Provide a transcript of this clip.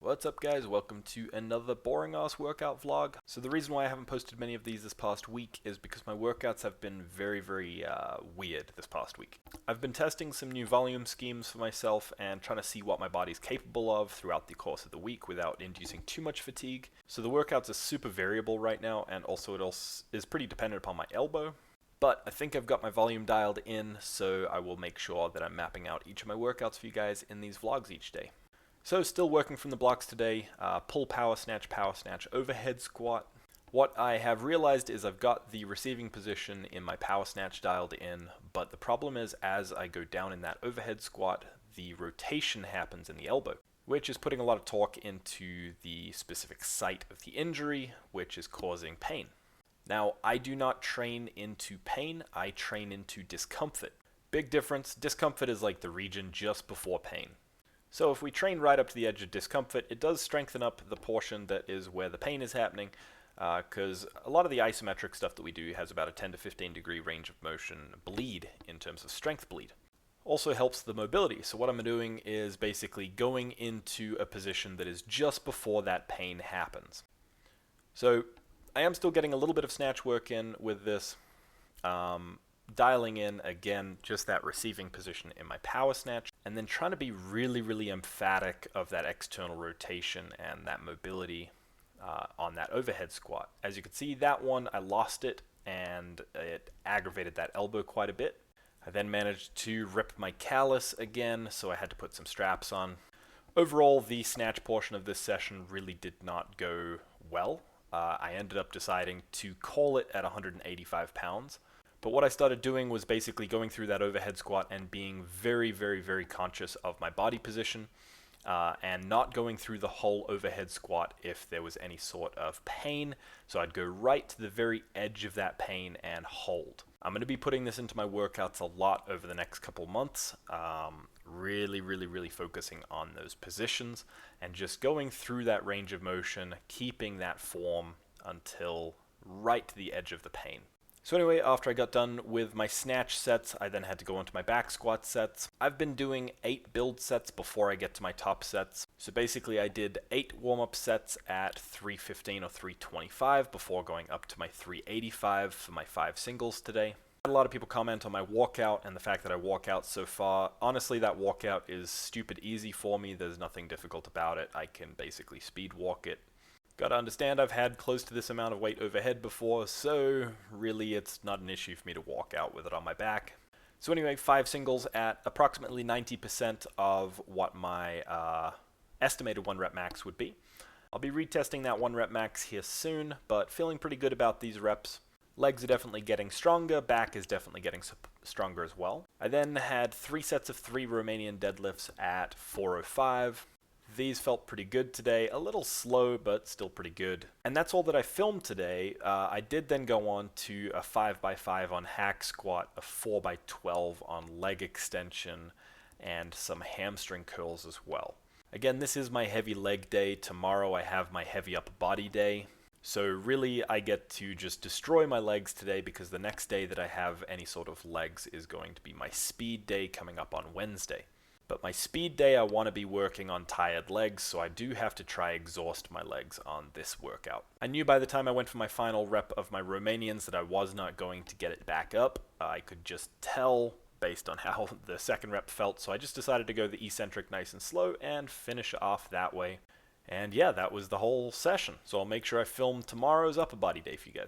What's up guys, welcome to another boring ass workout vlog. So the reason why I haven't posted many of these this past week is because my workouts have been very weird this past week. I've been testing some new volume schemes for myself and trying to see what my body's capable of throughout the course of the week without inducing too much fatigue. So the workouts are super variable right now, and also it also is pretty dependent upon my elbow. But I think I've got my volume dialed in, so I will make sure that I'm mapping out each of my workouts for you guys in these vlogs each day. So still working from the blocks today, pull, power snatch, overhead squat. What I have realized is I've got the receiving position in my power snatch dialed in, but the problem is as I go down in that overhead squat, the rotation happens in the elbow, which is putting a lot of torque into the specific site of the injury, which is causing pain. Now, I do not train into pain, I train into discomfort. Big difference, discomfort is like the region just before pain. So if we train right up to the edge of discomfort, it does strengthen up the portion that is where the pain is happening, because a lot of the isometric stuff that we do has about a 10 to 15 degree range of motion bleed in terms of strength bleed. Also helps the mobility, so what I'm doing is basically going into a position that is just before that pain happens. So I am still getting a little bit of snatch work in with this, dialing in again just that receiving position in my power snatch, and then trying to be really emphatic of that external rotation and that mobility on that overhead squat. As you can see, that one I lost it and it aggravated that elbow quite a bit. I then managed to rip my callus again, so I had to put some straps on. Overall, the snatch portion of this session really did not go well. I ended up deciding to call it at 185 pounds. But what I started doing was basically going through that overhead squat and being very conscious of my body position and not going through the whole overhead squat if there was any sort of pain. So I'd go right to the very edge of that pain and hold. I'm going to be putting this into my workouts a lot over the next couple months, really focusing on those positions and just going through that range of motion, keeping that form until right to the edge of the pain. So anyway, after I got done with my snatch sets, I then had to go into my back squat sets. I've been doing 8 build sets before I get to my top sets. So basically I did 8 warm-up sets at 315 or 325 before going up to my 385 for my 5 singles today. A lot of people comment on my walkout and the fact that I walk out so far. Honestly, that walkout is stupid easy for me. There's nothing difficult about it. I can basically speed walk it. Gotta understand, I've had close to this amount of weight overhead before, so really it's not an issue for me to walk out with it on my back. So anyway, 5 singles at approximately 90% of what my estimated 1 rep max would be. I'll be retesting that 1 rep max here soon, but feeling pretty good about these reps. Legs are definitely getting stronger, back is definitely getting stronger as well. I then had 3 sets of 3 Romanian deadlifts at 405. These felt pretty good today, a little slow, but still pretty good. And that's all that I filmed today. I did then go on to a 5x5 on hack squat, a 4x12 on leg extension, and some hamstring curls as well. Again, this is my heavy leg day. Tomorrow I have my heavy upper body day. So really I get to just destroy my legs today because the next day that I have any sort of legs is going to be my speed day coming up on Wednesday. But my speed day, I want to be working on tired legs, so I do have to try exhaust my legs on this workout. I knew by the time I went for my final rep of my Romanians that I was not going to get it back up. I could just tell based on how the second rep felt, so I just decided to go the eccentric nice and slow and finish off that way. And yeah, that was the whole session. So I'll make sure I film tomorrow's upper body day for you guys.